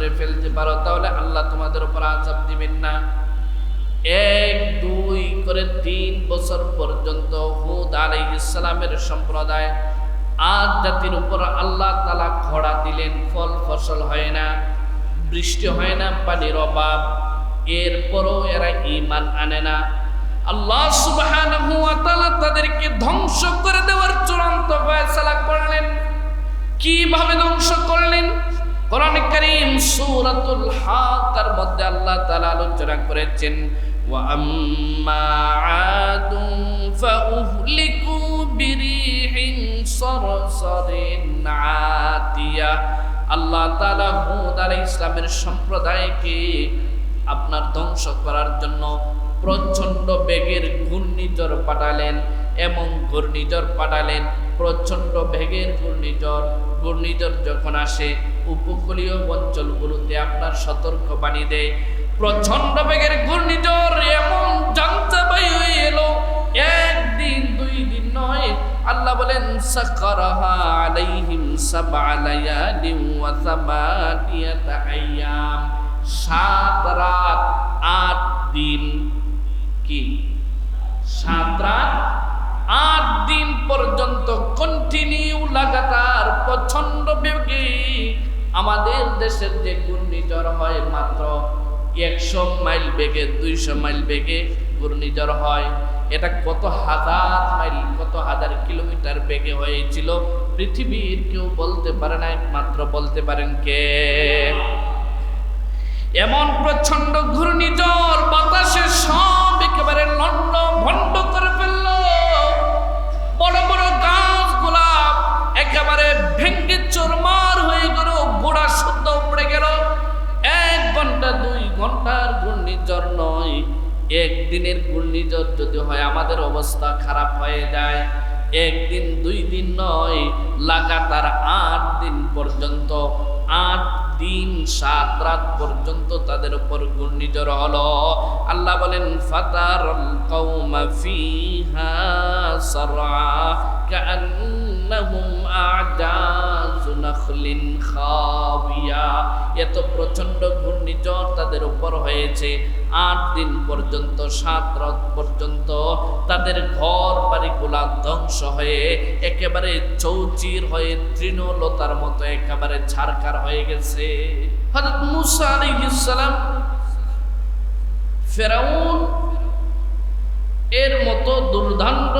করে ফেলতে পারো তাহলে আল্লাহ তোমাদের উপর আযাব দিবেন না। 1, 2 করে 3 বছর পর্যন্ত হুদ আলাইহিস সালামের সম্প্রদায় আদ জাতির উপর আল্লাহ তাআলা খরা দিলেন, ফল ফসল হয় না, বৃষ্টি হয় না, পানির অভাব। এরপরও এরা ঈমান আনে না। আল্লাহ সুবহানাহু ওয়া তাআলা তাদেরকে ধ্বংস করে দেওয়ার চূড়ান্ত ফয়সালা করলেন। কিভাবে ধ্বংস করলেন? কোরআনে কারীম সূরাতুল হাক্কার মধ্যে আল্লাহ তাআলা আলোচনা করেছেন, ওয়া আম্মা আদুন ফাউহলিকু বিরিহিন সরসরিন আতিয়া। আল্লাহ তাআলা হুদ আলাইহিস সালামের সম্প্রদায়কে আপনার ধ্বংস করার জন্য প্রচন্ড বেগের ঘূর্ণিঝড় পাঠালেন। এমন ঘূর্ণিঝড় পাঠালেন, প্রচন্ড বেগের ঘূর্ণিঝড় যখন আসে উপকূলীয় অঞ্চলগুলোতে আপনার সতর্কবাণী দেয়। প্রচন্ড বেগের ঘূর্ণিঝড় এমন জান্তাবায়ু হয়ে এলো, 1 দিন 2 দিন নয়। আল্লাহ বলেন সাকারাহা আলাইহিম সাবআ লায়ালিন ওয়া সামানিয়াতা আইয়াম, 7 রাত 8 দিন। কি 7 রাত 8 দিন পর্যন্ত কন্টিনিউ লাগাতার প্রচন্ড বেগে। আমাদের দেশের যে ঘূর্ণিঝড় হয় মাত্র 100 মাইল বেগে, 200 মাইল বেগে ঘূর্ণিঝড় হয়। এটা কত হাজার মাইল, কত হাজার কিলোমিটার বেগে হয়েছিল পৃথিবীর কেউ বলতে পারে না, একমাত্র বলতে পারেন কে? এমন প্রচন্ড ঘূর্ণিঝড় বাতাসে সব একেবারে লন্ড ভন্ড করে ফেলল। বড় বড় গাছগুলা একেবারে ভেঙ্গে চুরমার হয়ে গেল, গোড়া শুদ্ধ উপড়ে গেল। 1 ঘন্টা 2 ঘন্টার ঘূর্ণিঝড় নয়, 1 দিনের ঘূর্ণিঝড় যদি হয় আমাদের অবস্থা খারাপ হয়ে যায়। 1 দিন 2 দিন নয়, লাগাতার 8 দিন পর্যন্ত, 8 দিন 7 রাত পর্যন্ত তাদের উপর ঘূর্ণিঝড় হলো। আল্লাহ বলেন ফাতারাল কওমা ফিহা সারআ কাআন্নাহুম আ'জাযু নাখলিন খাবিয়া। এত প্রচন্ড ঘূর্ণিঝড় তাদের উপর হয়েছে। 8 দিন পর্যন্ত, 7 রাত পর্যন্ত তাদের ঘর বাড়িগুলা ধ্বংস হয়ে একেবারে চৌচির হয়ে তৃণলতার মতো একেবারে ছারখার হয়ে গেছে। হযরত মূসা আলাইহিস সালাম ফেরাউন এর মতো দুর্দান্ত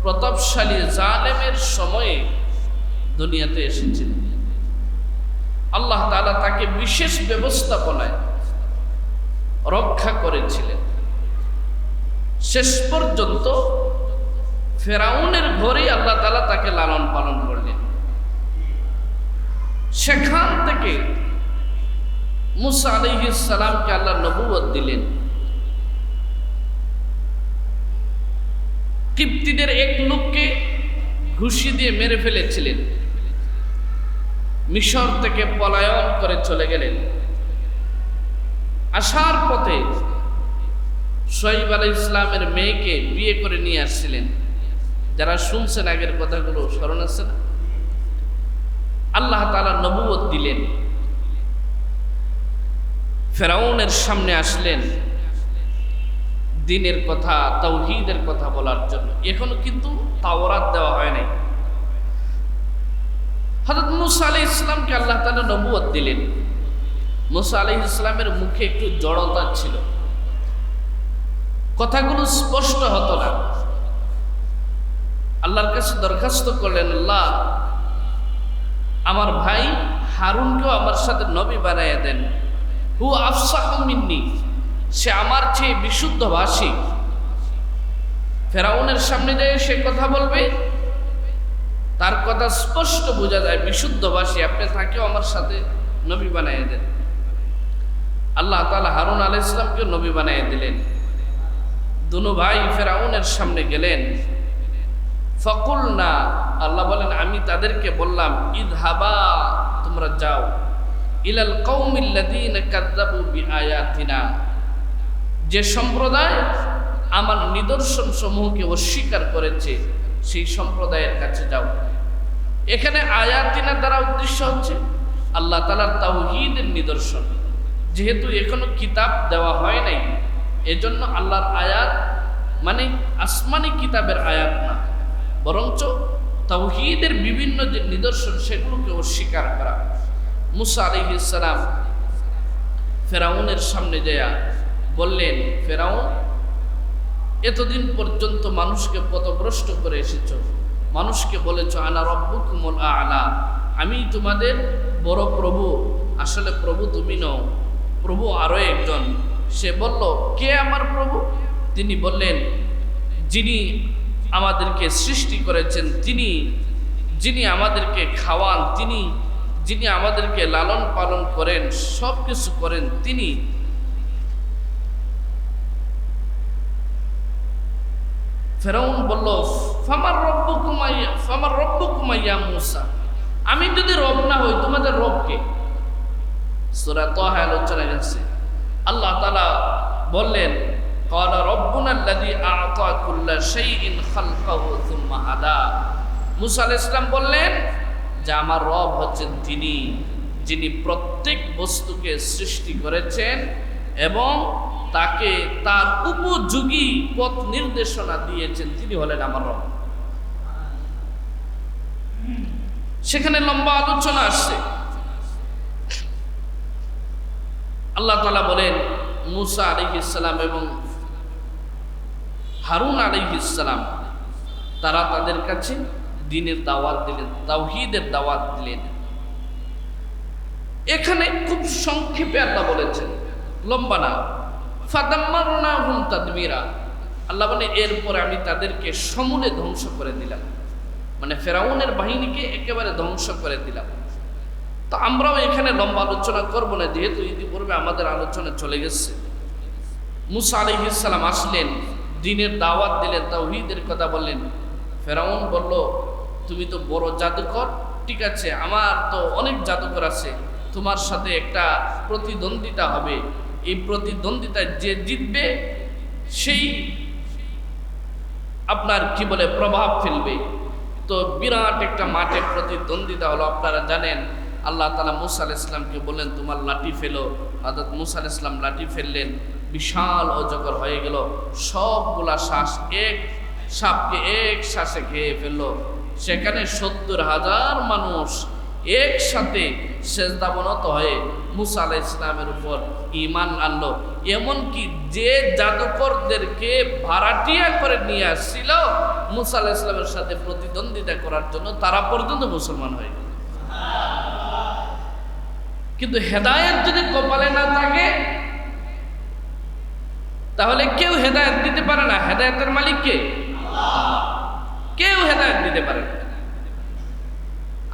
প্রতাপশালী জালেমের সময়ে দুনিয়াতে এসেছিলেন। আল্লাহ তাআলা তাকে বিশেষ ব্যবস্থাপনায় রক্ষা করেছিলেন। শেষ পর্যন্ত ফেরাউনের ঘরেই আল্লাহ তাআলা তাকে লালন পালন করলেন। সেখান থেকে মূসা আলাইহিস সালামকে আল্লাহ নবুয়ত দিলেন। কিপ্তিদের এক লোককে ঘুষি দিয়ে মেরে ফেলেছিলেন, মিশর থেকে পলায়ন করে চলে গেলেন। আসার পথে শুআয়ব আলাইহিস সালামের মেয়েকে বিয়ে করে নিয়ে আসছিলেন। যারা শুনছেন আগের কথাগুলো স্মরণ আছে না? আল্লাহ তাআলা নবুয়ত দিলেন, ফেরাউনের সামনে আসলেন দ্বীনের কথা, তাওহীদের কথা বলার জন্য। এখনো কিন্তু তাওরাত দেওয়া হয় নাই। হযরত মূসা আলাইহিস সালামকে আল্লাহ তাআলা নবুয়ত দিলেন। মূসা আলাইহিস সালামের মুখে একটু জড়তা ছিল, কথাগুলো স্পষ্ট হতো না। আল্লাহর কাছে দরখাস্ত করলেন, আল্লাহ আমার ভাই হারুনকেও আমার সাথে নবী বানাইয়া দেন। হু আফসাহু মিন্নি, সে আমার চেয়ে বিশুদ্ধ ভাষী। ফেরাউনের সামনে যায় সে কথা বলবে, তার কথা স্পষ্ট বোঝা যায় বিশুদ্ধ ভাষী। আপনি তাকেও আমার সাথে নবী বানাইয়া দেন। আল্লাহ তাআলা হারুন আলাইহিস সালামকে নবী বানাইয়া দিলেন। দুনো ভাই ফেরাউনের সামনে গেলেন। ফাকুলনা, আল্লাহ বলেন আমি তাদেরকে বললাম, ইযহাবা, তোমরা যাও, ইলাল কওমিল্লাযীনা কাযযাবু বিআয়াতিনা, যে সম্প্রদায় আমার নিদর্শন সমূহকে অস্বীকার করেছে সেই সম্প্রদায়ের কাছে যাও। এখানে আয়াতিনা দ্বারা উদ্দেশ্য হচ্ছে আল্লাহ তাআলার তাওহীদের নিদর্শন। যেহেতু এখনো কিতাব দেওয়া হয় নাই, এজন্য আল্লাহর আয়াত মানে আসমানি কিতাবের আয়াত না, বরঞ্চ তাওহীদের বিভিন্ন যে নিদর্শন সেগুলোকে অস্বীকার করা। মুসা আলাইহিস সালাম ফেরাউনের সামনে যায়া বললেন, ফেরাউন, এতদিন পর্যন্ত মানুষকে পথভ্রষ্ট করে এসেছ, মানুষকে বলেছ আনা রব্বুকুমুল আ'লা, আমি তোমাদের বড় প্রভু। আসলে প্রভু তুমি নও, প্রভু আরো একজন। সে বলল, কে আমার প্রভু? তিনি বললেন, যিনি আমাদেরকে সৃষ্টি করেছেন, যিনি আমাদেরকে খাওয়ান, যিনি আমাদেরকে লালন পালন করেন, সব কিছু করেন তিনি। ফেরাউন বলল, ফামার রব্বুকুমা ইয়া মূসা, আমি যদি রব না হই তোমাদের রব কে? সূরা তাহা আলোচনা গেছে। আল্লাহ তাআলা বললেন, ক্বালা রব্বুনা আল্লাযী আ'তা কুল্লা শাইইন খালকাহু সুম্মা হাদা। মূসা আলাইহিস সালাম বললেন যে আমার রব হচ্ছেন তিনি, যিনি প্রত্যেক বস্তুকে সৃষ্টি করেছেন এবং তাকে তার উপযোগী পথ নির্দেশনা দিয়েছেন, তিনি হলেন আমার রব। সেখানে লম্বা আলোচনা আসছে। আল্লাহ তাআলা বলেন, মূসা আলাইহিস সালাম এবং হারুন আলাইহিস সালাম তারা তাদের কাছে দ্বীনের দাওয়াত দিলেন, তাওহীদের দাওয়াত দিলেন। এখানে খুব সংক্ষেপে আল্লাহ বলেছেন, লম্বা না। ফাদাম্মারনাহুম তাদমীরা, আল্লাহ বলে এরপরে আমি তাদেরকে সমূলে ধ্বংস করে দিলাম, মানে ফেরাউনের বাহিনীকে একেবারে ধ্বংস করে দিলাম। তো আমরাও এখানে লম্বা আলোচনা করব না, যেহেতু ইতিপূর্বে আমাদের আলোচনা চলে গেছে। মূসা আলাইহিস সালাম আসলেন, দ্বীনের দাওয়াত দিলেন, তাওহীদের কথা বললেন। ফেরাউন বলল, তুমি তো বড় জাদুকর, ঠিক আছে, আমার তো অনেক জাদুকর আছে, তোমার সাথে একটা প্রতিদ্বন্দ্বিতা হবে। এই প্রতিদ্বন্দ্বিতায় যে জিতবে সেই আপনার কি বলে প্রভাব ফেলবে। তো বিরাট একটা মাঠে প্রতিদ্বন্দ্বিতা হলো। আপনারা জানেন আল্লাহ তাআলা মূসা আলাইহিস সালামকে বললেন, তোমার লাঠি ফেলো। হযরত মূসা আলাইহিস সালাম লাঠি ফেললেন, বিশাল অজগর হয়ে গেল। সবগুলা শ্বাস এক সাপকে এক শ্বাসে খেয়ে ফেললো। সেখানে ৭০,০০০ মানুষ একসাথে সেজদাবনত হয়ে মূসা আলাইহিস সালামের উপর ঈমান আনলো। এমনকি যে জাদুকরদেরকে ভাড়াটিয়া করে নিয়ে আসছিল মূসা আলাইহিস সালামের সাথে প্রতিদ্বন্দ্বিতা করার জন্য, তারা পর্যন্ত মুসলমান হয়ে গেল। কিন্তু হেদায়েত যদি কপালে না থাকে তাহলে কেউ হেদায়েত দিতে পারে না। হেদায়েতের মালিক কে? আল্লাহ। কেউ হেদায়েত দিতে পারে না।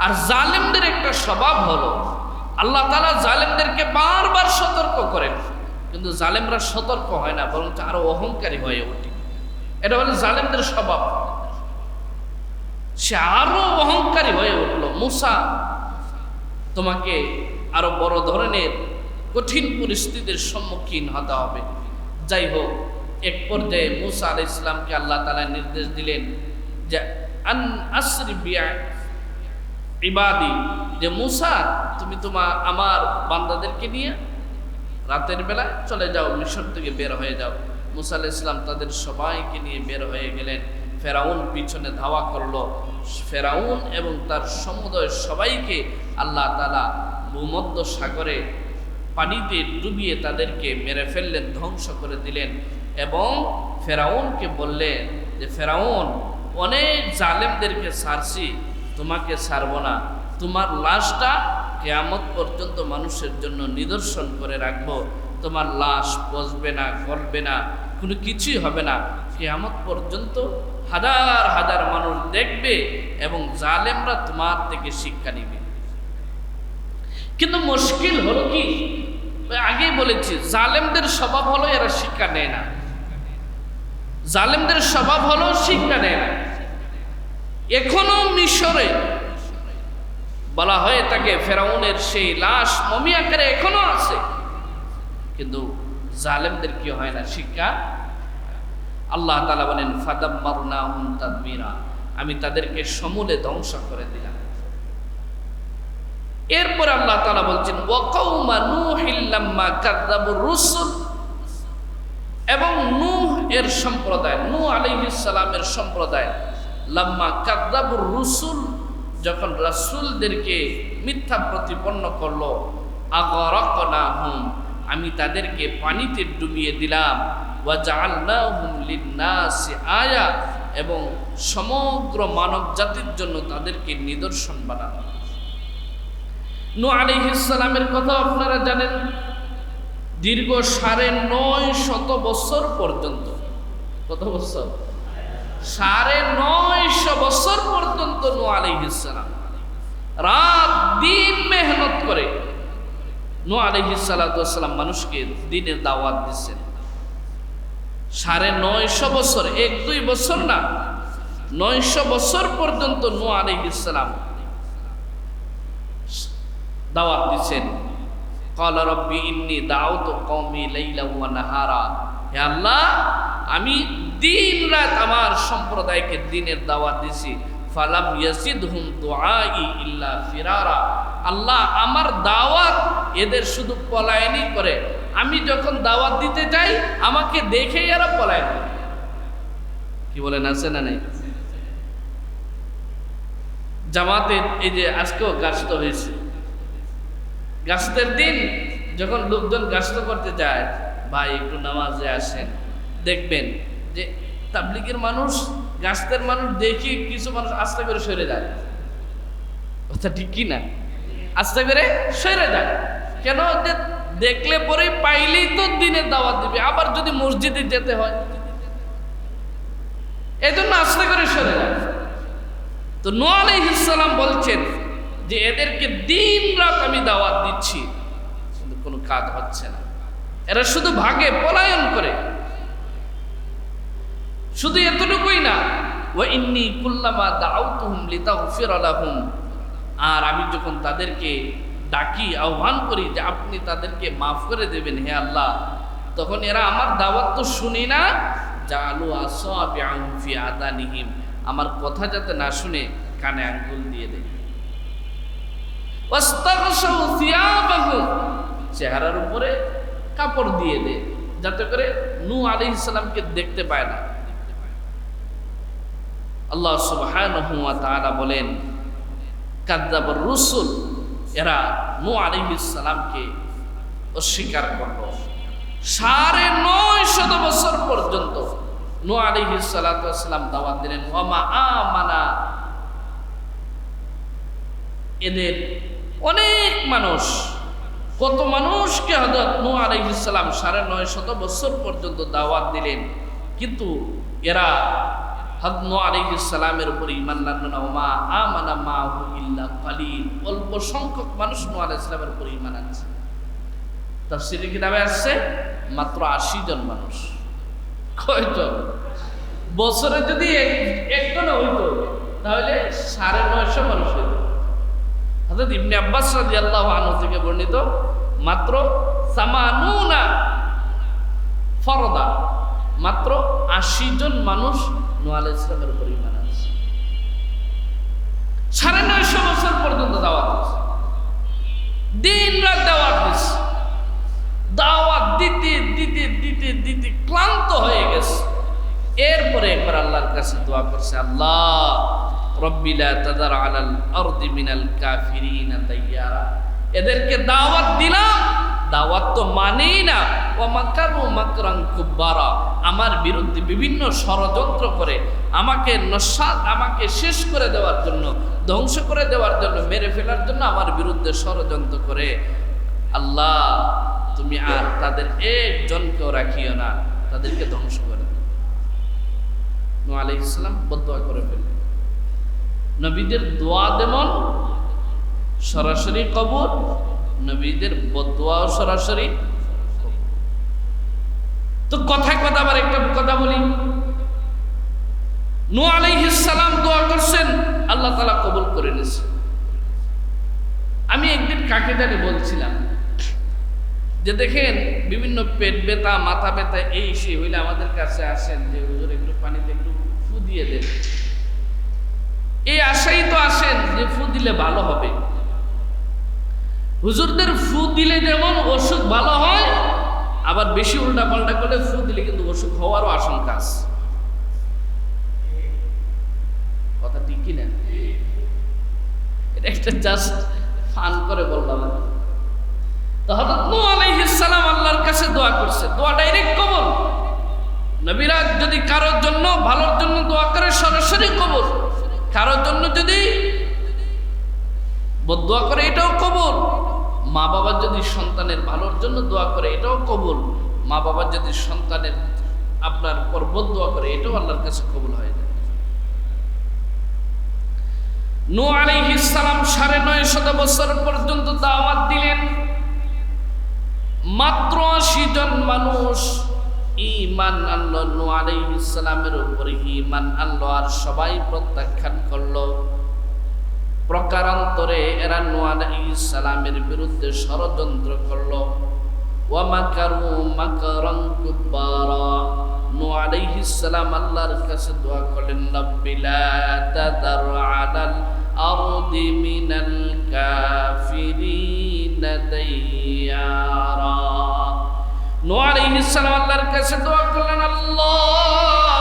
আর জালেমদের একটা স্বভাব হলো, আল্লাহ তাআলা জালেমদেরকে বারবার সতর্ক করেন, কিন্তু জালেমরা সতর্ক হয় না, বরং আরো অহংকারী হয়ে ওঠে। এটা হলো জালেমদের স্বভাব। সে আরো অহংকারী হয়ে উঠলো। মূসা, তোমাকে আরো বড় ধরনের কঠিন পরিস্থিতির সম্মুখীন হতে হবে। যাই হোক, এক পর্যায়ে মূসা আলাইহিস সালামকে আল্লাহ তাআলা নির্দেশ দিলেন যে আন আসরি ইবাদি, যে মূসা তুমি আমার বান্দাদেরকে নিয়ে রাতের বেলা চলে যাও, মিশর থেকে বের হয়ে যাও। মূসা আলাইহিস সালাম তাদের সবাইকে নিয়ে বের হয়ে গেলেন। ফেরাউন পিছনে ধাওয়া করলো। ফেরাউন এবং তার সমুদয় সবাইকে আল্লাহ তাআলা ভূমধ্য সাগরে পানিতে ডুবিয়ে তাদেরকে মেরে ফেললেন, ধ্বংস করে দিলেন। এবং ফেরাউনকে বললেন যে ফেরাউন, অনেক জালেমদেরকে ছাড়ছি, তোমাকে ছাড়ব না। তোমার লাশটা কিয়ামত পর্যন্ত মানুষের জন্য নিদর্শন করে রাখবো। তোমার লাশ পচবে না, গলবে না, কোনো কিছুই হবে না। কিয়ামত পর্যন্ত হাজার হাজার মানুষ দেখবে এবং জালেমরা তোমার থেকে শিক্ষা নিবে। কিন্তু মুশকিল হলো কি, আগেই বলেছি, জালেমদের স্বভাব হলো এরা শিক্ষা নেয় না। জালেমদের স্বভাব হলো শিক্ষা নেয় না। এখনো মিশরে বলা হয়ে থাকে ফেরাউনের সেই লাশ মমি আকারে এখনো আছে, কিন্তু জালেমদের কি হয় না, শিক্ষা। আল্লাহ তাআলা বলেন, ফাদাম্মারনাহুম তাদমীরা, আমি তাদেরকে সমূলে ধ্বংস করে দিলাম। এরপর আল্লাহ তাআলা বলছেন ওয়া কওমা নূহিল লাম্মা কাযযাবুর রুসুল, এবং নূহ এর সম্প্রদায়, নূহ আলাইহিস সালামের সম্প্রদায়, লাম্মা কাযযাবুর রুসুল, যখন রাসূলদেরকে মিথ্যা প্রতিপন্ন করলো, আগরাকনাহুম, আমি তাদেরকে পানিতে ডুবিয়ে দিলাম, ওয়া জাআলনাহুম লিন-নাসি আয়া, এবং সমগ্র মানব জাতির জন্য তাদেরকে নিদর্শন বানানো। নূহ আলাইহিস সালামের কথা আপনারা জানেন, দীর্ঘ ৯৫০ বছর পর্যন্ত, কত বছর? ৯৫০ বছর পর্যন্ত নূহ আলাইহিস সালাম রাত দিন মেহনত করে নূহ আলাইহিস সালাম মানুষকে দ্বীনের দাওয়াত দিচ্ছেন। ৯৫০ বছর, ১-২ বছর না, ৯০০ বছর পর্যন্ত নূহ আলাইহিস সালাম দাওয়াত দিচ্ছেন। ক্বালা রাব্বি ইন্নী দাউতু কওমি লাইলান ওয়া নাহারা, হে আল্লাহ, আমি দিন রাত আমার সম্প্রদায়কে দ্বীনের দাওয়াত দিছি। ফালাম ইয়াসিদহুম দুআই ইল্লা ফিরারা, আল্লাহ, আমার দাওয়াত এদের শুধু পলায়নই করে। আমি যখন দাওয়াত দিতে যাই আমাকে দেখেই এরা পলায়ন করে। কি বলেন, আছে না নাই? জামাতে এই যে আজকেও গাছতে হয়েছে, গাছতের দিন যখন লোকজন গাছতে করতে যায়, ভাই একটু নামাজে আসেন, দেখবেন যে তাবলিগের মানুষ, গাছতের মানুষ দেখি কিছু মানুষ আস্তে করে সরে যায়। কথা ঠিক কি না? আস্তে করে সরে যায় কেন? যে দেখলে পরে পাইলেই তো দিনের দাওয়াত দিবে, আবার যদি মসজিদে যেতে হয়, এই জন্য আস্তে করে সরে যায়। তো নূহ আলাইহিস সালাম বলছেন যে এদেরকে দিন রাত আমি দাওয়াত দিচ্ছি, কিন্তু কোনো কাজ হচ্ছে না, এরা শুধু ভাগে, পলায়ন করে। শুধু এতটুকুই না, ওয়া ইন্নী কুল্লামা দাউতুহুম লিতাগফিরা লাহুম, আর আমি যখন তাদেরকে ডাকি, আহ্বান করি যে আপনি তাদেরকে মাফ করে দেবেন হে আল্লাহ, তখন এরা আমার দাওয়াত তো শুনি না, জালু আসাবিআহুম ফি আযানিহিম, আমার কথা যাতে না শুনে কানে আঙ্গুল দিয়ে দেয়। ওয়াস্তাগশাউ সিয়াবাহুম, চেহারার উপরে কাপড় দিয়ে দেয় যাতে করে নূহ আলাইহিস সালামকে দেখতে পায় না। আল্লাহ সুবহানাহু ওয়া তাআলা বলেন কাযযাবুর রুসুল, এরা নূহ আলাইহিস সালামকে অস্বীকার করল। ৯৫০ বছর পর্যন্ত নূহ আলাইহিস সালাম দাওয়াত দিলেন। ওয়া মা আমানা, এদের অনেক মানুষ, কত মানুষকে হযরত নূহ আলাইহিস সালাম ৯৫০ বছর পর্যন্ত দাওয়াত দিলেন, কিন্তু এরা হযরত নূহ আলাইহিস সালামের উপর ঈমান আনলো না। ওয়া মা আমানা মাহু ইল্লা কালিল, অল্প সংখ্যক মানুষ নূহ আলাইহিস সালামের উপর ঈমান আনছে। তাফসীরের কিতাবে আসছে মাত্র ৮০ জন মানুষ। কয়জন? বছরে যদি একজন হইতো তাহলে ৯৫০ মানুষ হইত। হযরত ইবনে আব্বাস রাদিয়াল্লাহু আনহু থেকে বর্ণিত, মাত্র ৮০ ফরদা, মাত্র ৮০ জন মানুষ নূহ আলাইহিস সালামের উপর ঈমান আনছে। ৯৫০ বছর পর্যন্ত দাওয়াত দিচ্ছে, দিন রাত দাওয়াত দিচ্ছে। দাওয়াত দিতে দিতে দিতে দিতে ক্লান্ত হয়ে গেছে। এরপরে একবার আল্লাহর কাছে দোয়া করছে, আল্লাহ রব্বি লা তাযার আলাল আরদি মিনাল কাফিরিনা দাইয়ারা, এদেরকে দাওয়াত দিলাম, দাওয়াত তো মানেই না। ওয়া মাকারু মাকরান কুব্বারা, আমার বিরুদ্ধে বিভিন্ন ষড়যন্ত্র করে আমাকে শেষ করে দেওয়ার জন্য, ধ্বংস করে দেওয়ার জন্য, মেরে ফেলার জন্য আমার বিরুদ্ধে ষড়যন্ত্র করে। আল্লাহ তুমি আর তাদের একজনকেও রাখিও না, তাদেরকে ধ্বংস করে দাও। নূহ আলাইহিস সালাম বদদোয়া করে ফেললেন। নবীদের দোয়া যেমন সরাসরি কবুল, নবীদের বদদোয়াও সরাসরি কবুল। তো কথায় কথা আবার একটা কথা বলি, নূহ আলাইহিস সালাম দোয়া করছেন, আল্লাহ তাআলা কবুল করে নিয়েছেন। আমি একদিন কাকে জানি বলছিলাম যে দেখেন বিভিন্ন পেট ব্যথা, মাথা ব্যথা, এই সেই হইলে আমাদের কাছে আসেন যে হুজুর একটু পানিতে একটু ফু দিয়ে দেন। এই আশাই তো আসেন যে ফু দিলে ভালো হবে। হুজুরদের ফু দিলে যেমন অসুখ ভালো হয়, আবার বেশি উল্টা পাল্টা করলে ফু দিলে কিন্তু অসুখ হওয়ারও আশঙ্কা আছে। কথা ঠিক কিনা? এটা একটা জাস্ট ফান করে বললাম। তো হযরত নূহ আলাইহিস সালাম আল্লাহর কাছে দোয়া করছে, দোয়া ডাইরেক্ট কবুল। নবীরা যদি কারোর জন্য ভালোর জন্য দোয়া করে সরাসরি কবুল, কারোর জন্য যদি বদদোয়া করে এটাও কবুল। মা বাবা যদি সন্তানের ভালোর জন্য দোয়া করে এটাও কবুল। মা বাবা যদি সন্তানের আপনার পর বদদোয়া করে এটাও আল্লাহর কাছে কবুল হয়ে যায়। নূহ আলাইহিস সালাম ৯৫০ বছর পর্যন্ত দাওয়াত দিলেন। মাত্র ৮০ জন মানুষ ঈমান আনলো, নূহ আলাইহিস সালামের উপরে ঈমান আনলো, আর সবাই প্রত্যাখ্যান করলো। প্রকারান্তরে এরা নূহ আলাইহিস সালামের বিরুদ্ধে ষড়যন্ত্র করলো। ওয়া মাকারু মাকরান কুব্বারা। নূহ আলাইহিস সালাম আল্লাহর কাছে দোয়া করলেন, রাব্বি লা তাদার আলাল আরদি মিনাল কাফিরিনা দাইয়ারা। নূহ আলাইহিস সালাম আল্লাহর কাছে দোয়া করলেন, আল্লাহ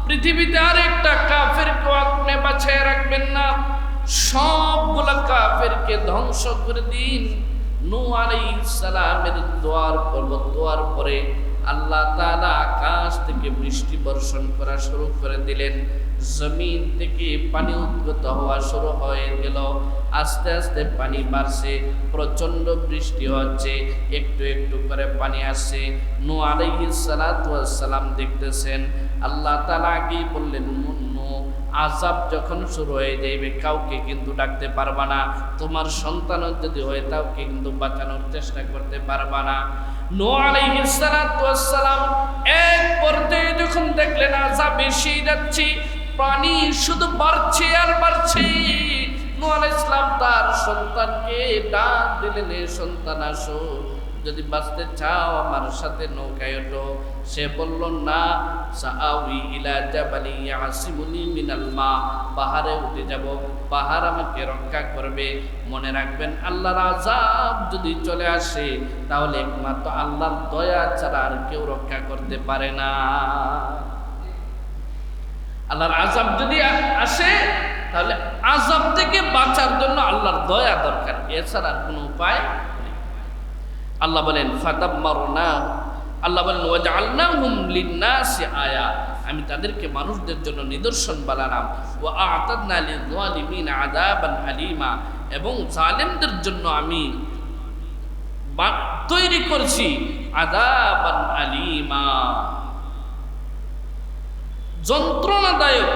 পৃথিবীতে আর একটা কাফেরকে আপনি বাঁচিয়ে রাখবেন না, সবগুলা কাফেরকে ধ্বংস করে দিন। নূহ আলাইহিস সালামের দোয়ার পরে আল্লাহ তাআলা আকাশ থেকে বৃষ্টি বর্ষণ করা শুরু করে দিলেন। জমিন থেকে পানি উদ্গত হওয়া শুরু হয়ে গেল। আস্তে আস্তে পানি বাড়ছে, প্রচন্ড বৃষ্টি হচ্ছে, একটু একটু করে পানি আসছে। নূহ আলাইহিস সালাতু ওয়াস সালাম দেখতেছেন। আল্লাহ তাআলা আগেই বললেন, আযাব যখন শুরু হয়ে যাবে কাউকে কিন্তু ডাকতে পারবা না, তোমার সন্তানও যদি হয় তাকে কিন্তু বাঁচানোর চেষ্টা করতে পারবা না। নূহ আলাইহিস সালাতু ওয়াস সালাম এক পর্যায়ে যখন দেখলেন আযাব বেশি যাচ্ছে, পানি শুধু বাড়ছে আর বাড়ছে, নূহ আলাইহিস সালাম তার সন্তানকে ডাক দিলেন, এ সন্তান আসো, যদি বাঁচতে চাও আমার সাথে নৌকায় ওঠো। সে বলল, না, সাআউই ইলা জাবালি ইয়াসিমুনি মিনাল মা, পাহাড়ে উঠে যাব, পাহাড় আমাকে রক্ষা করবে। মনে রাখবেন, আল্লাহর আযাব যদি চলে আসে তাহলে একমাত্র আল্লাহর দয়া ছাড়া আর কেউ রক্ষা করতে পারে না। আল্লাহর আযাব যদি আসে তাহলে আযাব থেকে বাঁচার জন্য আল্লাহর দয়া দরকার, এছাড়া আর কোনো উপায়। আল্লাহ বলেন ফাদাম্মারনা, আল্লাহ বলেন ওয়াজআলনাহুম লিন-নাসি আয়া, আমি তাদেরকে মানুষদের জন্য নিদর্শন বানালাম। ওয়া আ'তাদনা লিয-যালিমিনা আযাবান আলীমা, এবং জালেমদের জন্য আমি তৈরি করেছি আযাবান আলীমা, যন্ত্রণাদায়ক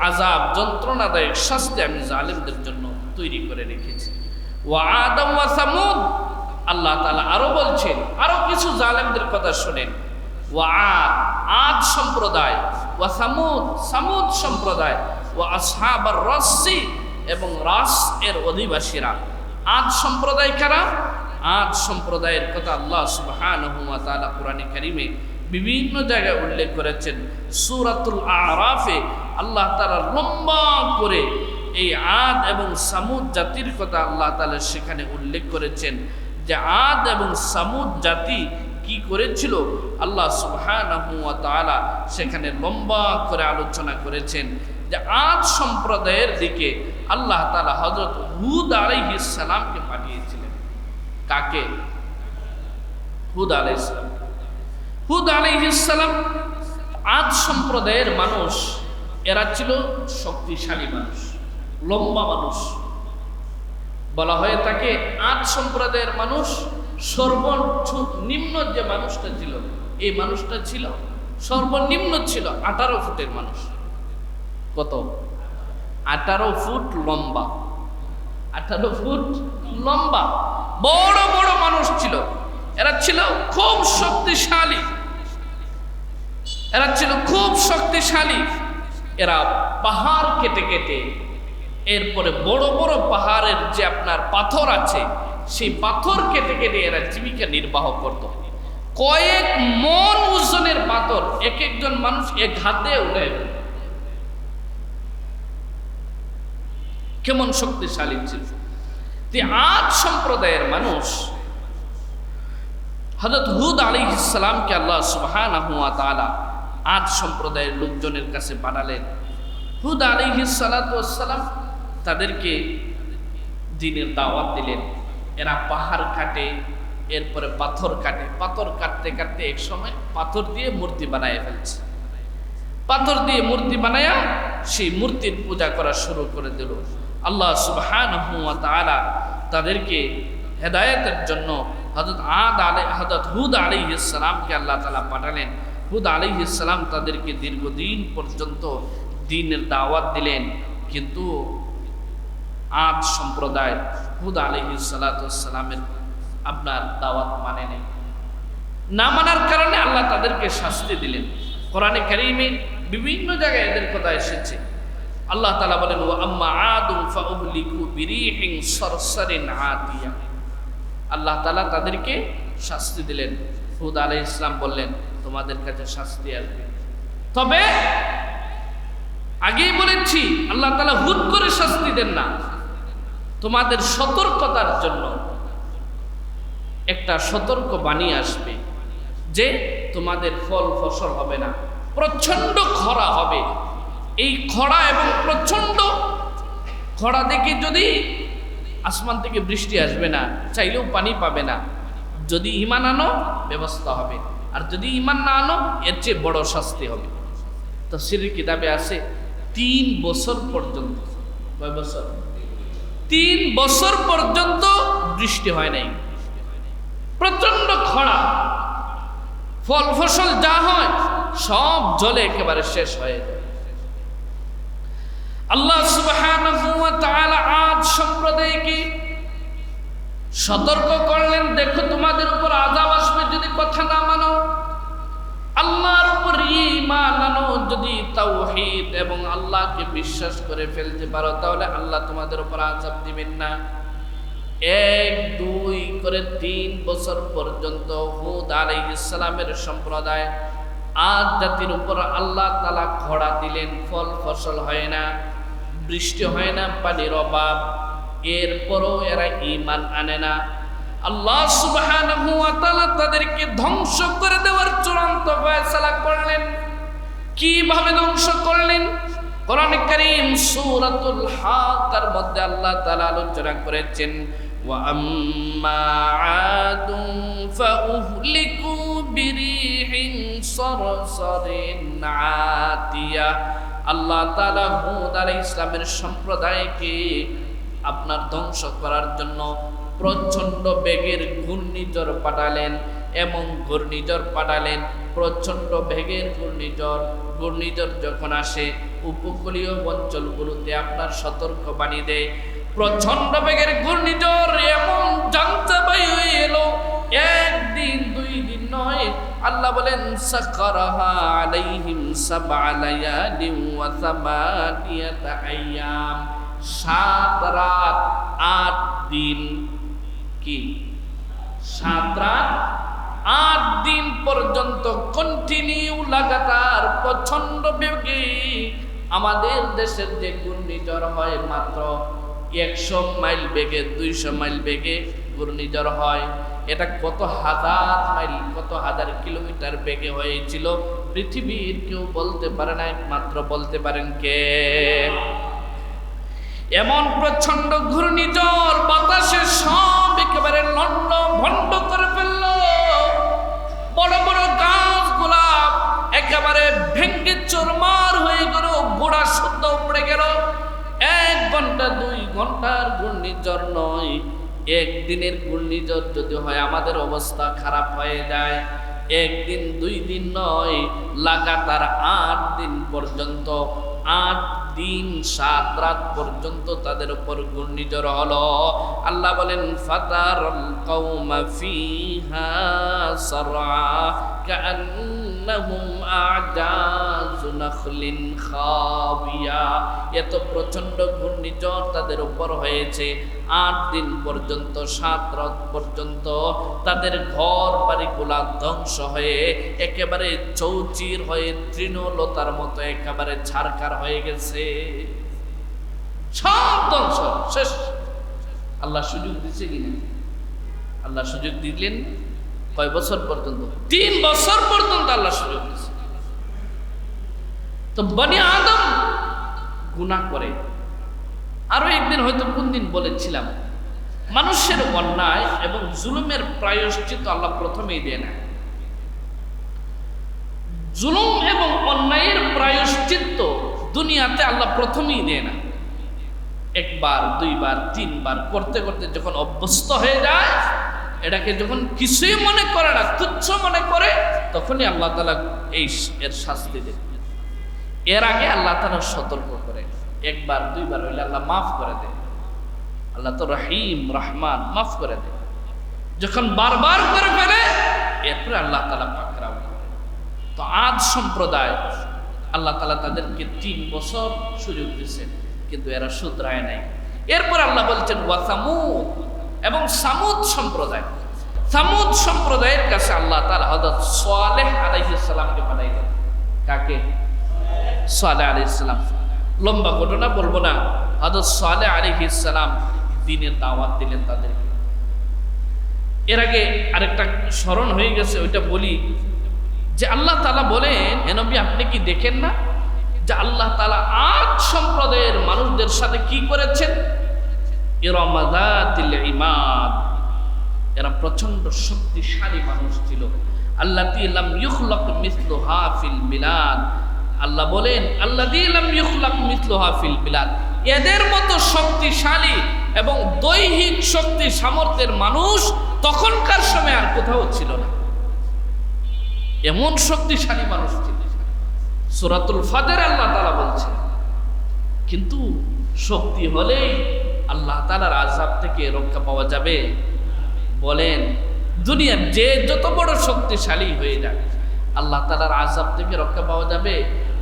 আযাব, যন্ত্রণাদায়ক শাস্তি আমি জালেমদের জন্য তৈরি করে রেখেছি। ওয়া আদম ওয়া সামুদ, আল্লাহ তাআলা আরো বলছেন, আরো কিছু জালেমদের কথা শুনেন। ওয়া আদ সম্প্রদায়, ওয়া সামুদ সম্প্রদায়, ওয়া আসহাবার রাসসি, এবং রাস এর অধিবাসীরা। আদ সম্প্রদায় কারা? আদ সম্প্রদায়ের কথা আল্লাহ সুবহানাহু ওয়া তাআলা কোরআনে কারীমে বিভিন্ন জায়গায় উল্লেখ করেছেন। সূরাতুল আরাফে আল্লাহ তাআলা লম্বা করে এই আদ এবং সামুদ জাতির কথা আল্লাহ তাআলা সেখানে উল্লেখ করেছেন, যে আদ এবং সামুদ জাতি কি করেছিল আল্লাহ সুবহানাহু ওয়া তাআলা সেখানে লম্বা করে আলোচনা করেছেন। যে আদ সম্প্রদায়ের দিকে আল্লাহ তাআলা হযরত হুদ আলাইহিস সালামকে পাঠিয়েছিলেন। কাকে? হুদ আলাইহিস সালাম। হুদ আলাইহিস সালাম আদ সম্প্রদায়ের মানুষ, এরা ছিল শক্তিশালী মানুষ, লম্বা মানুষ। বলা হয়ে থাকে আদ সম্প্রদায়ের মানুষ সর্বনিম্ন যে মানুষটা ছিল, এই মানুষটা ছিল সর্বনিম্ন ছিল 18 ফুটের মানুষ। কত? 18 ফুট লম্বা, 18 ফুট লম্বা, বড় বড় মানুষ ছিল। এরা ছিল খুব শক্তিশালী, এরা ছিল খুব শক্তিশালী। এরা পাহাড় কেটে কেটে, এরপরে বড় বড় পাহাড়ের যে আপনার পাথর আছে, সেই পাথর কেটে কেটে এরা জীবিকা নির্বাহ করত। কয়েক মন ওজনের পাথর এক একজন মানুষ এক হাতে উঠে। কেমন শক্তিশালী ছিল! আদ সম্প্রদায়ের মানুষ হযরত হুদ আলাইহিস সালামকে আল্লাহ সুবহানাহু ওয়া তাআলা আদ সম্প্রদায়ের লোকজনের কাছে পাঠালেন। হুদ আলাইহিস সালাতু ওয়াস সালাম তাদেরকে দ্বীনের দাওয়াত দিলেন। এরা পাহাড় কাটে, এরপরে পাথর কাটে, পাথর কাটতে কাটতে এক সময় পাথর দিয়ে মূর্তি বানায় ফেলছে। পাথর দিয়ে মূর্তি বানায়া সেই মূর্তির পূজা করা শুরু করে দিল। আল্লাহ সুবহানাহু ওয়া তাআলা তাদেরকে হেদায়েতের জন্য হযরত হুদ আলাইহিস সালামকে আল্লাহ তাআলা পাঠালেন। হুদ আলাইহিস সালাম তাদেরকে দীর্ঘদিন পর্যন্ত দ্বীনের দাওয়াত দিলেন, কিন্তু আদ সম্প্রদায় হুদ আলাইহিস সালাতু ওয়াস সালামের আপনার দাওয়াত মানে নেই। না মানার কারণে আল্লাহ তাদেরকে শাস্তি দিলেন। কোরআনে কারীমে বিভিন্ন জায়গায় এদের কথা এসেছে। আল্লাহ তাআলা বলেন, ওয়া আম্মা আদুম ফাউহলিকু বিরিহিন সারসারিন আতিয়া। আল্লাহ তাআলা তাদেরকে শাস্তি দিলেন। হুদ আলাইহিস সালাম বললেন, তোমাদের কাছে শাস্তি আসবে, তবে আগেই বলেছি আল্লাহ তাআলা হুট করে শাস্তি দেন না, তোমাদের সতর্কতার জন্য একটা সতর্ক বাণী আসবে যে তোমাদের ফল ফসল হবে না, প্রচন্ড খরা হবে। এই খরা এবং প্রচন্ড খরা দেখে যদি আসমান থেকে বৃষ্টি আসবে না, চাইলেও পানি পাবে না। যদি ঈমান আনো ব্যবস্থা হবে, আর যদি ঈমান না আনো এর চেয়ে বড় শাস্তি হবে। তাফসীরের কিতাবে আছে 3 বছর পর্যন্ত, কয় বছর? 3 বছর পর্যন্ত বৃষ্টি হয় নাই, প্রচন্ড খরা, ফল ফসল যা হয় সব জলে একেবারে শেষ হয়ে যায়। আল্লাহ সুবহানাহু ওয়া তাআলা আদ সম্প্রদায়কে সতর্ক করলেন, দেখো তোমাদের উপর আযাব আসবে যদি কথা না মানো, আল্লাহর উপর ঈমান আনো। যদি তাওহীদ এবং আল্লাহকে বিশ্বাস করে ফেলতে পারো তাহলে আল্লাহ তোমাদের উপর আযাব দিবেন না। 1, 2 করে 3 বছর পর্যন্ত হুদ আলাইহিস সালামের সম্প্রদায় আদ জাতির উপর আল্লাহ তাআলা খরা দিলেন, ফল ফসল হয় না, বৃষ্টি হয় না, পানির অভাব। এরপরও এরা ঈমান আনে না। আল্লাহ সুবহানাহু ওয়া তাআলা তাদেরকে ধ্বংস করে দেওয়ার চূড়ান্ত ফয়সালা করলেন। কিভাবে ধ্বংস করলেন? কোরআনে কারীম সূরাতুল হাক্কার মধ্যে আল্লাহ তাআলা আলোচনা করেছেন, ওয়া আম্মা আদুম ফাউহলিকু বিরিহিন সারসারিন আতিয়া। আল্লাহ তাআলা হুদ আলাইহিস সালামের সম্প্রদায়কে আপনার ধ্বংস করার জন্য প্রচন্ড বেগের ঘূর্ণিঝড় পাঠালেন। এমন ঘূর্ণিঝড় পাঠালেন, প্রচন্ড বেগের ঘূর্ণিঝড় যখন আসে উপকূলীয় অঞ্চলগুলোতে আপনার সতর্ক বাণী দেয়। প্রচন্ড বেগের ঘূর্ণিঝড় এমন জানতে হয়ে এলো, 1 দিন 2 দিন নয়। আল্লাহ বলেন, সাকারাহা আলাইহিম 7 লায়ালিন ওয়া 8 আইয়াম, 7 রাত 8 দিন, কি 7 রাত 8 দিন পর্যন্ত কন্টিনিউ লাগাতার প্রচন্ড বেগে। আমাদের দেশের যে ঘূর্ণিঝড় হয় মাত্র 100 মাইল বেগে, 200 মাইল বেগে ঘূর্ণিঝড় হয়, এটা কত হাজার মাইল, কত হাজার কিলোমিটার বেগে হয়েছিল পৃথিবীর কেউ বলতে পারে না, একমাত্র বলতে পারেন কে? এমন প্রচন্ড ঘূর্ণিঝড় বাতাসে সব একেবারে লন্ড ভন্ড করে ফেলল। বড় বড় গাছগুলা একেবারে ভেঙ্গে চুরমার হয়ে গেল, গোড়া শুদ্ধ পড়ে গেল। 1 ঘন্টা 2 ঘন্টার ঘূর্ণিঝড় নয়, 1 দিনের ঘূর্ণিঝড় যদি হয় আমাদের অবস্থা খারাপ হয়ে যায়। 1 দিন 2 দিন নয়, লাগাতার 8 দিন পর্যন্ত, 8 দিন 7 রাত পর্যন্ত তাদের উপর ঘূর্ণিঝড় হলো। আল্লাহ বলেন, ফাতারাল কওমা ফিহা সারআ কাআন্নাহুম আ'জাযু নাখলিন খাবিয়া। এত প্রচন্ড ঘূর্ণিঝড় তাদের উপর হয়েছে। 8 দিন পর্যন্ত, 7 রাত পর্যন্ত তাদের ঘর বাড়িগুলা ধ্বংস হয়ে একেবারে চৌচির হয়ে তৃণলতার মতো একেবারে ছারখার হয়ে গেছে। সব ধ্বংস শেষ। আল্লাহ সুযোগ দিচ্ছে কিনা? আল্লাহ সুযোগ দিলেন কয় বছর পর্যন্ত? 3 বছর পর্যন্ত আল্লাহ সুযোগ দিচ্ছে। তো বনি আদম গুনাহ করে। আরো একদিন হয়তো কোন দিন বলেছিলাম, মানুষের অন্যায় এবং জুলুমের প্রায়শ্চিত্ত আল্লাহ প্রথমেই দেয় না। জুলুম এবং অন্যায়ের প্রায়শ্চিত্ত দুনিয়াতে আল্লাহ প্রথমেই দেয় না। একবার, দুইবার, 3বার করতে করতে যখন অভ্যস্ত হয়ে যায়, এটাকে যখন কিছুই মনে করে না, তুচ্ছ মনে করে, তখনই আল্লাহ তাআলা এর শাস্তি দেন। এর আগে আল্লাহ তাআলা সতর্ক করে। একবার, দুইবার হইলে আল্লাহ মাফ করে দেয়। আল্লাহ তো রহিম, রহমান, মাফ করে দেয়। যখন বারবার করে ফেলে, এরপরে আল্লাহ তাআলা পাকড়াও করে। তো আদ সম্প্রদায় আল্লাহ তাআলা তাদেরকে 3 বছর সুযোগ দিয়েছেন, কিন্তু এরা শুধরায় নাই। এরপর আল্লাহ বলছেন ওয়া সামুদ, এবং সামুদ সম্প্রদায়। সামুদ সম্প্রদায়ের কাছে আল্লাহ তাআলা হযরত সালেহ আলাইহিস সালামকে পাঠাইলেন। কাকে? সালেহ আলাইহিস সালাম। লম্বা ঘটনা বলবো না। হযরত সালেহ আলাইহিস সালাম দ্বীনের দাওয়াত দিলেন তাদেরকে। এর আগে আরেকটা স্মরণ হয়ে গেছে, ওইটা বলি যে আল্লাহ তাআলা বলেন, হে নবী আপনি কি দেখেন না যে আল্লাহ তাআলা আদ সম্প্রদায়ের মানুষদের সাথে কি করেছেন? ইরমা যাতিল ইমাদ, এরা প্রচন্ড শক্তিশালী মানুষ ছিল। আল্লাতী লাম ইখলাক মিসলুহা ফিল বিলাদ, আল্লাহ বলেন আল্লাযী লাম ইখলাক মিসলুহা ফিল বিলাদ, এদের মতো শক্তিশালী এবং দৈহিক শক্তি সামর্থ্যের মানুষ তখনকার সময় আর কোথাও ছিল না। এমন শক্তিশালী মানুষ ছিল। সূরাতুল ফাজর আল্লাহ তাআলা বলছেন, কিন্তু শক্তি হলেই আল্লাহ তাআলার আযাব থেকে রক্ষা পাওয়া যাবে? বলেন, দুনিয়ার যে যত বড় শক্তিশালী হয়ে যায়, আল্লাহ তাআলার আযাব থেকে রক্ষা পাওয়া যাবে?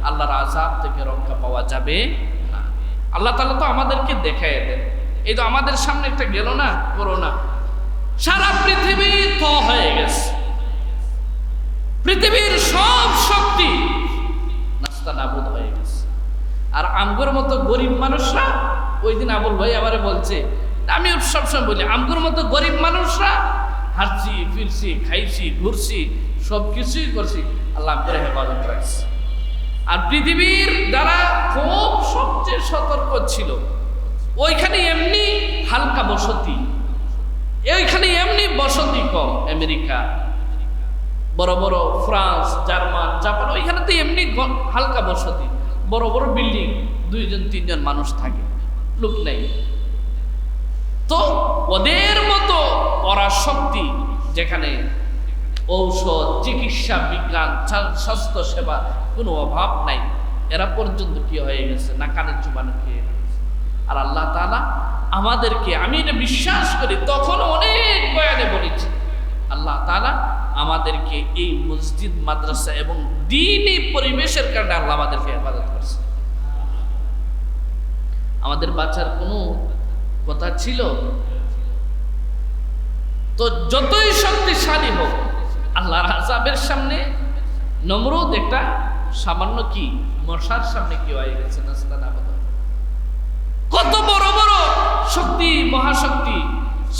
আল্লাহর আযাব থেকে রক্ষা পাওয়া যাবে না। আল্লাহ তাআলা তো আমাদেরকে দেখায় দেন। এই তো আমাদের সামনে একটা গেল না করোনা, সারা পৃথিবী থ হয়ে গেছে। পৃথিবীর সব শক্তি নাস্তা নাবুদ হয়ে গেছে। আর আমগোর মতো গরিব মানুষরা, ওই দিন আবুল ভাই আমারে বলছে, আমি সবসময় বলি আমগোর মতো গরিব মানুষরা হাঁটছি, ফিরছি, খাইছি, ঘুরছি, সব কিছুই করছি, আল্লাহ করে হেফাজত রাখছে। আর পৃথিবীর যারা খুব সবচেয়ে সতর্ক ছিল, ওইখানে এমনি হালকা বসতি, এইখানে এমনি বসতি কম। আমেরিকা, বড় বড় ফ্রান্স, জার্মান, জাপান, ওইখানে তো এমনি হালকা বসতি, বড় বড় বিল্ডিং, 2-3 মানুষ থাকে, লোক নেই। তো ওদের মতো পরাশক্তি, যেখানে ঔষধ, চিকিৎসা বিজ্ঞান, স্বাস্থ্য সেবা কোনো অভাব নাই, এরা পর্যন্ত কি হয়ে গেছে? না কানের চুবানো খেয়ে গেছে। আর আল্লাহ তাআলা আমাদেরকে, আমি এটা বিশ্বাস করি, তখন অনেক বয়ানে বলেছি, আল্লাহ তাআলা আমাদেরকে এই মসজিদ, মাদ্রাসা এবং দ্বীনি পরিবেশের কারণে আল্লাহ আমাদেরকে হেফাজত করছে। আমাদের বাঁচার কোনো কথা ছিল? তো যতই শক্তিশালী হোক, আল্লাহর আযাবের সামনে নমরুদ একটা সামান্য কি মশার সামনে কি হয়ে গেছে? নাস্তা নাবুদ। কত বড় বড় শক্তি, মহাশক্তি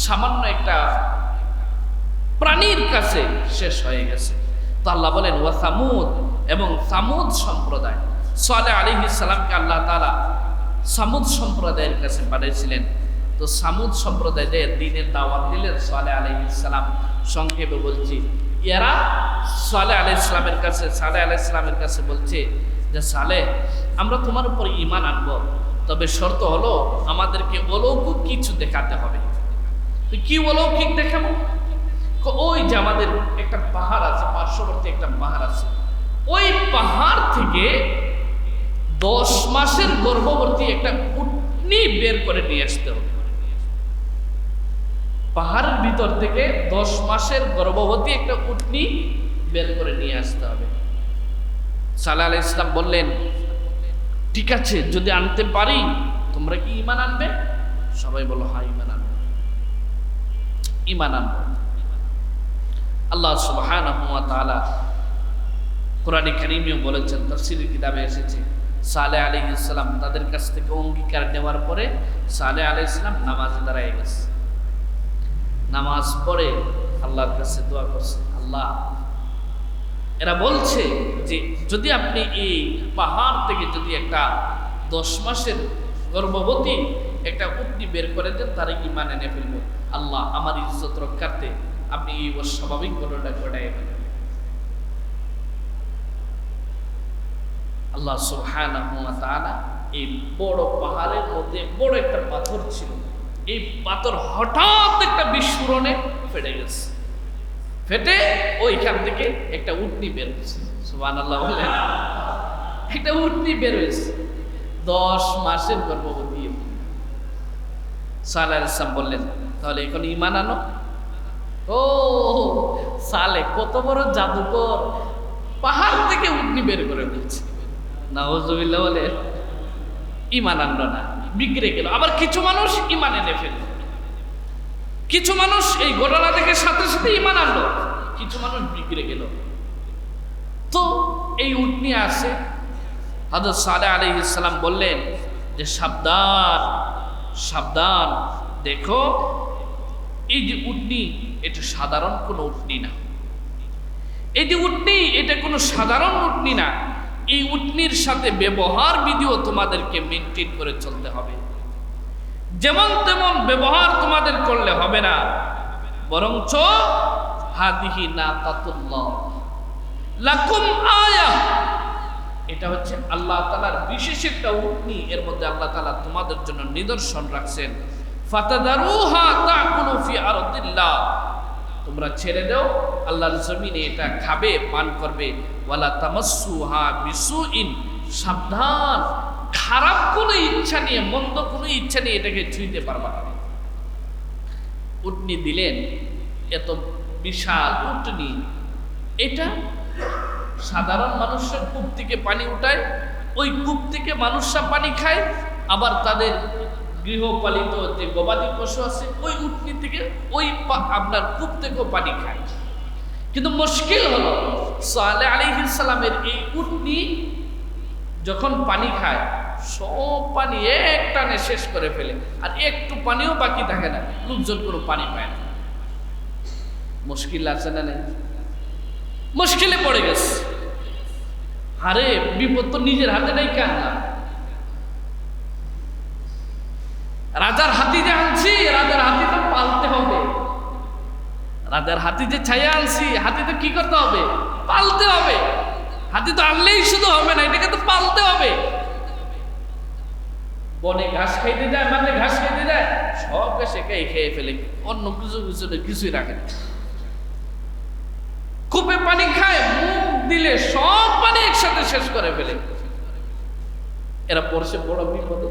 সামান্য একটা প্রাণীর কাছে শেষ হয়ে গেছে। তো আল্লাহ বলেন ওয়া সামুদ, এবং সামুদ সম্প্রদায়। সালেহ আলাইহিস সালামকে আল্লাহ তাআলা সামুদ সম্প্রদায়ের কাছে পাঠিয়েছিলেন। তো সামুদ সম্প্রদায়ের দ্বীনের দাওয়াত দিলেন সালেহ আলাইহিস সালাম। সংক্ষেপে বলছি, এরা সালেহ আলাইহিস সালামের কাছে, সালেহ আলাইহিস সালামের কাছে বলছে যে সালেহ, আমরা তোমার উপর ঈমান আনব, তবে শর্ত হলো আমাদেরকে অলৌকিক কিছু দেখাতে হবে। তো কি অলৌকিক দেখাবো? ওই যে আমাদের একটা পাহাড় আছে, পার্শ্ববর্তী একটা পাহাড় আছে, ওই পাহাড় থেকে 10 মাসের গর্ভবতী একটা উটনি বের করে নিয়ে আসতে হবে। পাহাড়ের ভিতর থেকে 10 মাসের গর্ভবতী একটা উটনি বের করে নিয়ে আসতে হবে। সালেহ আলাইহিস সালাম বললেন, ঠিক আছে, যদি আনতে পারি তোমরা কি ঈমান আনবে? সবাই বলো হ্যাঁ ঈমান আনবে, ঈমান আনবে। আল্লাহ সুবহানাহু ওয়া তাআলা কোরআনে কারীমেও বলেছেন, তাফসীরের কিতাবে এসেছে, সালেহ আলাইহিস সালাম তাদের কাছ থেকে অঙ্গীকার নেওয়ার পরে সালেহ আলাইহিস সালাম নামাজে দাঁড়ায় গেছে। নামাজ পড়ে আল্লাহর কাছে দোয়া করছে, আল্লাহ, এরা বলছে যে যদি আপনি এই পাহাড় থেকে যদি একটা 10 মাসের গর্ভবতী একটা উটনি বের করে দেন, তারা ঈমান এনে ফেলবে। আল্লাহ, আমার ইজ্জত রক্ষার্থে আপনি এই অস্বাভাবিক ঘটনাটা ঘটায় ফেলেন। আল্লাহ সুবহানাহু ওয়া তাআলা এই বড় পাহাড়ের মধ্যে বড় একটা পাথর ছিল, এই পাথর হঠাৎ একটা বিস্ফোরণে ফেটে গেছে। ফেটে ওইখান থেকে একটা উটনি বের হয়েছে। সুবহানাল্লাহ বলেন, একটা উটনি বের হয়েছে 10 মাসের গর্ভবতী। সালেহ আলাইহিস সালাম বললেন, তাহলে এখন ঈমান আনো। ও সালেহ কত বড় জাদুকর, পাহাড় থেকে উটনি বের করে দিচ্ছে। নাউজুবিল্লাহ বলে ঈমান আনলো না, বিগড়ে গেল। আবার কিছু মানুষ ঈমান এনে ফেলল, কিছু মানুষ এই ঘটনা থেকে সাথে সাথে ঈমান আনলো, কিছু মানুষ বিগড়ে গেল। তো এই উটনি আসে, হযরত সালেহ আলাইহিস সালাম বললেন যে সাবধান সাবধান, দেখো এই যে উটনি এটা সাধারণ কোনো উটনি না, এই যে উটনি এটা কোনো সাধারণ উটনি না, এই উটনির সাথে ব্যবহার বিধিও তোমাদেরকে মেনটেন করে চলতে হবে। যেমন তেমন ব্যবহার তোমাদের করলে হবে না, বরঞ্চ হাদিহি নাকাতুল্লাহ লাকুম আয়া, এটা হচ্ছে আল্লাহ তাআলার বিশেষ একটা উটনি, এর মধ্যে আল্লাহ তাআলা তোমাদের জন্য নিদর্শন রাখছেন। ফাতাদারুহা তাকুলু ফি আরদিল্লাহ, তোমরা ছেড়ে দাও আল্লাহর জমিনে, এটা খাবে পান করবে। ওয়ালা তামাসসুহা বিসুইন, সাবধান, খারাপ কোনো ইচ্ছা নিয়ে, মন্দ কোনো ইচ্ছা নিয়ে এটাকে ছুঁইতে পারবা না। উটনি দিলেন, এত বিশাল উটনি, এটা সাধারণ মানুষের কূপ থেকে পানি উঠায়, ওই কূপ থেকে মানুষরা পানি খায়, আবার তাদের গৃহপালিত যে গবাদি পশু আছে ওই উটনি থেকে ওই আপনার কূপ থেকেও পানি খায়। কিন্তু মুশকিল হলো সালেহ আলাইহিস সালামের এই উটনি যখন পানি খায় সব পানি এক টানে শেষ করে ফেলে, আর একটু পানিও বাকি থাকে না, লোকজন কোনো পানি পায় না। মুশকিল আছে না নেই? মুশকিলে পড়ে গেছে। আরে বিপদ তো নিজের হাতে নাই, কেন না? রাজার হাতি যে আনছি, রাজার হাতি তো পালতে হবে। রাজার হাতি যে ছায়া আনছি, হাতি তো কি করতে হবে? পালতে হবে। হাতি তো আনলেই শুধু হবে না, এটাকে তো পালতে হবে। বনে ঘাস খাইতে যায়, মানে ঘাস খাইতে যায়, সব ঘাস একাই খেয়ে ফেলে, অন্য কিছুই রাখে না। কূপে পানি খায়, মুখ দিলে সব পানি একসাথে শেষ করে ফেলে। এরা পড়ছে বড় বিপদে।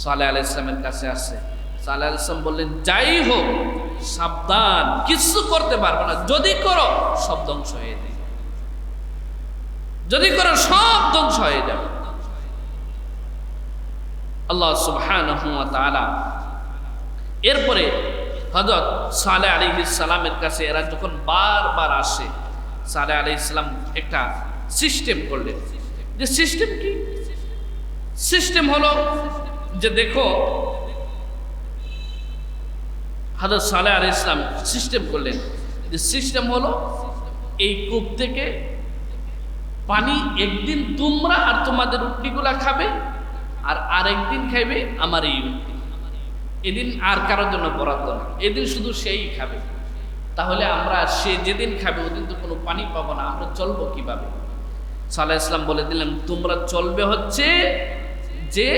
সালেহ আলাইহিস সালামের কাছে আসছে। সালেহ আলাইহিস সালাম বললেন, যাই হোক সাবধান, কিছু করতে পারবে না, যদি করো সব ধ্বংস হয়ে যাবে, যদি করো সব ধ্বংস হয়ে যাবে। আল্লাহ সুবহানাহু ওয়া তাআলা এরপরে হযরত সালেহ আলাইহিস সালামের কাছে এরা যখন বারবার আসে, সালেহ আলাইহিস সালাম একটা সিস্টেম করলেন। যে সিস্টেম কি? সিস্টেম হলো যে দেখো, হযরত সালেহ আলাইহিস সালাম সিস্টেম করলেন, যে সিস্টেম হলো এই কূপ থেকে পানি একদিন তোমরা আর তোমাদের উটনিগুলা খাবে, আর আরেকদিন খাইবে আমার এই উটনি। এদিন আর কারোর জন্য বরাদ্দ না, এদিন শুধু সেই খাবে। তাহলে আমরা সে যেদিন খাবে ওদিন তো কোনো পানি পাবো না, আমরা চলবো কিভাবে? সালেহ ইসলাম বলে দিলেন, তোমরা চলবে হচ্ছে যে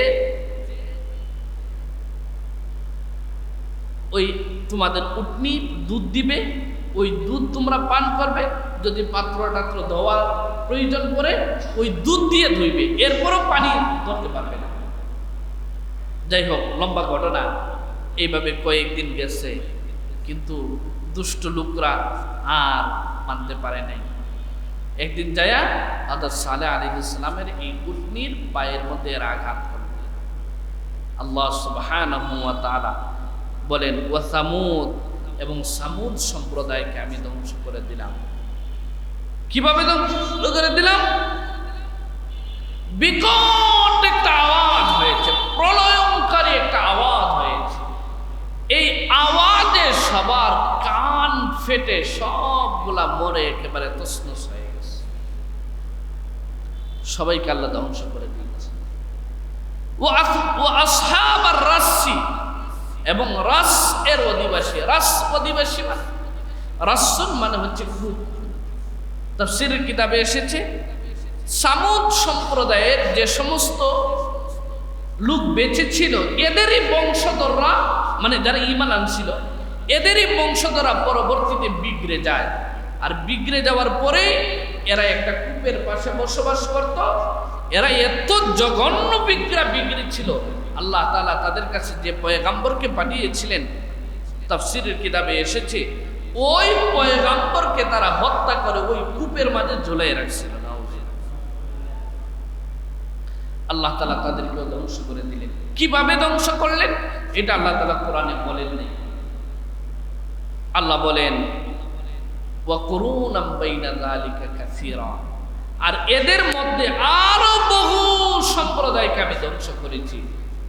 ওই তোমাদের উটনি দুধ দিবে, ওই দুধ তোমরা পান করবে, যদি পাত্র টাত্র ধোয়ার প্রয়োজন পড়ে ওই দুধ দিয়ে ধুইবে, এরপরও পানি ধরতে পারবে না। যাই হোক, লম্বা ঘটনা। এইভাবে কয়েকদিন গেছে, কিন্তু দুষ্ট লোকরা আর মানতে পারে নাই। একদিন যায়া হযরত সালেহ আলাইহিস সালামের এই উটনির পায়ের মধ্যে আঘাত করল। আল্লাহ সুবহানাহু ওয়া তাআলা বলেন, ওয়া সামুদ, এবং সামুদ সম্প্রদায়কে আমি ধ্বংস করে দিলাম। কিভাবে ধ্বংস করে দিলাম? বিকট একটা আওয়াজ হয়েছে, প্রলয়ঙ্কারী একটা আওয়াজ হয়েছে। এই আওয়াজের পেটে সবগুলা মরে একেবারে তছনছ হয়ে গেছে। সবাইকে আল্লাহ ধ্বংস করে দিয়েছে। ও আসহাবার রাসসি, এবং রাস এর অধিবাসী, রাস অধিবাসী মানে রাসসুন মানে হচ্ছে কূপ। তাফসীরের কিতাবে এসেছে সামুদ সম্প্রদায়ের যে সমস্ত লোক বেঁচে ছিল এদেরই বংশধররা, মানে যারা ঈমান আনছিল এদেরই বংশধররা পরবর্তীতে বিগড়ে যায়। আর বিগড়ে যাওয়ার পরে এরা একটা কূপের পাশে বসবাস করত। এরা এত জঘন্য বিগড়ে ছিল, আল্লাহ তাআলা তাদের কাছে যে পয়গাম্বরকে পাঠিয়েছিলেন, তাফসীরের কিতাবে এসেছে ওই পয়গাম্বরকে তারা হত্যা করে ওই কূপের মাঝে ঝুলিয়ে রাখছিল। আল্লাহ তাআলা তাদেরকে ধ্বংস করে দিলেন। কিভাবে ধ্বংস করলেন এটা আল্লাহ তাআলা কোরআনে বলেন নাই। আল্লাহ বলেন ওয়া কুরুনাম বাইনা যালিকা কাসীরা, আর এদের মধ্যে আরো বহু সম্প্রদায়কে আমি ধ্বংস করেছি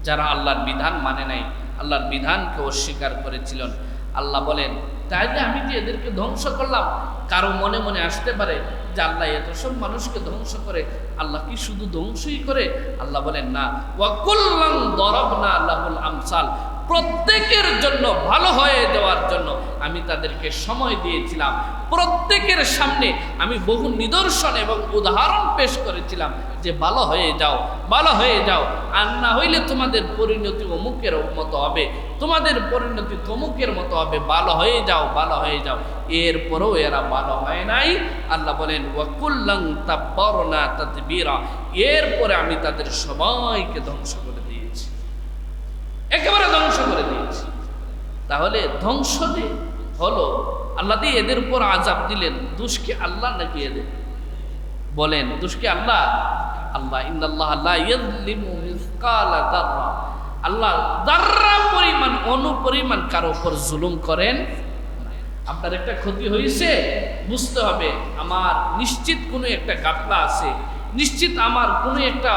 যারা আল্লাহর বিধান মানে নাই, আল্লাহর বিধানকে অস্বীকার করেছিলেন। আল্লাহ বলেন তাইলে আমি যে এদেরকে ধ্বংস করলাম, কারো মনে মনে আসতে পারে যে আল্লাহ এত সব মানুষকে ধ্বংস করে, আল্লাহ কি শুধু ধ্বংসই করে? আল্লাহ বলেন না, ওয়া কুল্লান দরাবনা লাহুল আমসাল, প্রত্যেকের জন্য ভালো হয়ে যাওয়ার জন্য আমি তাদেরকে সময় দিয়েছিলাম। প্রত্যেকের সামনে আমি বহু নিদর্শন এবং উদাহরণ পেশ করেছিলাম যে ভালো হয়ে যাও, ভালো হয়ে যাও, আর না হইলে তোমাদের পরিণতি অমুকের মতো হবে, তোমাদের পরিণতি তমুকের মতো হবে, ভালো হয়ে যাও, ভালো হয়ে যাও। এরপরেও এরা ভালো হয় নাই। আল্লাহ বলেন ওয়া কুল্লান তাব্বারনা তাদবীরা, এরপরে আমি তাদের সবাইকে ধ্বংস করে দিয়েছি, একেবারে ধ্বংস করে দিয়েছি। তাহলে ধ্বংস যে হলো, আল্লাহ দিয়ে এদের উপর আযাব দিলেন, দোষ কি আল্লাহ নাকি এদের? বলেন দোষ কি আল্লাহ? আল্লাহ ইন্নাল্লাহা লা ইয়াযলিমু মিসকালা যাররা, আল্লাহ যাররা পরিমাণ অনুপরিমাণ কারো উপর জুলুম করেন। আপনার একটা ক্ষতি হয়েছে, বুঝতে হবে আমার নিশ্চিত কোনো একটা গাফলা আছে, নিশ্চিত আমার কোনো একটা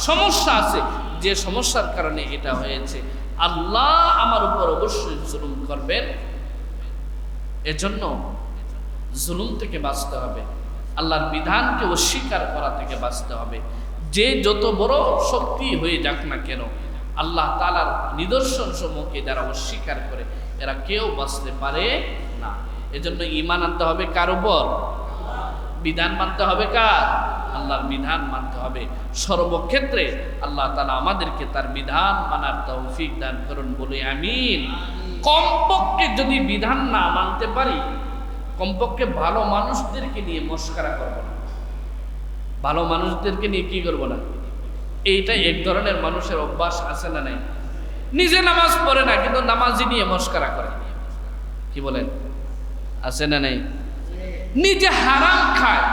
সমস্যা আছে, যে সমস্যার কারণে এটা হয়েছে। আল্লাহ আমার উপর অবশ্যই জুলুম করবেন, এজন্য জুলুম থেকে বাঁচতে হবে, আল্লাহর বিধানকে অস্বীকার করা থেকে বাঁচতে হবে। যে যত বড় শক্তি হয়ে যাক না কেন, আল্লাহ তাআলার নিদর্শন সমূহকে যারা অস্বীকার করে এরা কেউ বাঁচতে পারে না। এজন্য ঈমান আনতে হবে কার উপর? বিধান মানতে হবে কার? আল্লাহর বিধান মানতে হবে সর্বক্ষেত্রে। আল্লাহ তাআলা আমাদেরকে তার বিধান মানার তৌফিক দান করুন, বলি আমিন। কমপক্ষে যদি বিধান না মানতে পারি, কমপক্ষে ভালো মানুষদেরকে নিয়ে মস্করা করব না, ভালো মানুষদেরকে নিয়ে কি করব না। এইটা এক ধরনের মানুষের অভ্যাস আছে না নাই? নিজে নামাজ পড়ে না কিন্তু নামাজি নিয়ে মস্করা করে, কি বলেন আছে না নাই? নিজে হারাম খায়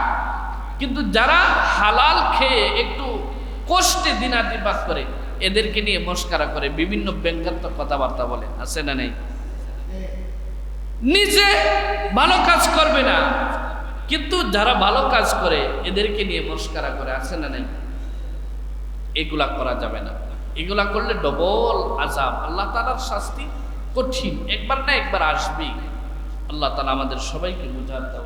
কিন্তু যারা হালাল খেয়ে একটু কষ্টে দিনাতিপাত করে এদেরকে নিয়ে মস্করা করে, বিভিন্ন ব্যঙ্গাত্মক কথাবার্তা বলে, আছে না নাই? নিজে ভালো কাজ করবে না কিন্তু যারা ভালো কাজ করে এদেরকে নিয়ে মস্করা করে, আছে না নাই? এগুলা করা যাবে না। এগুলা করলে ডবল আযাব, আল্লাহ তাআলার শাস্তি কঠিন, একবার না একবার আসবেই। আল্লাহ তাআলা আমাদের সবাইকে বুঝার দাও।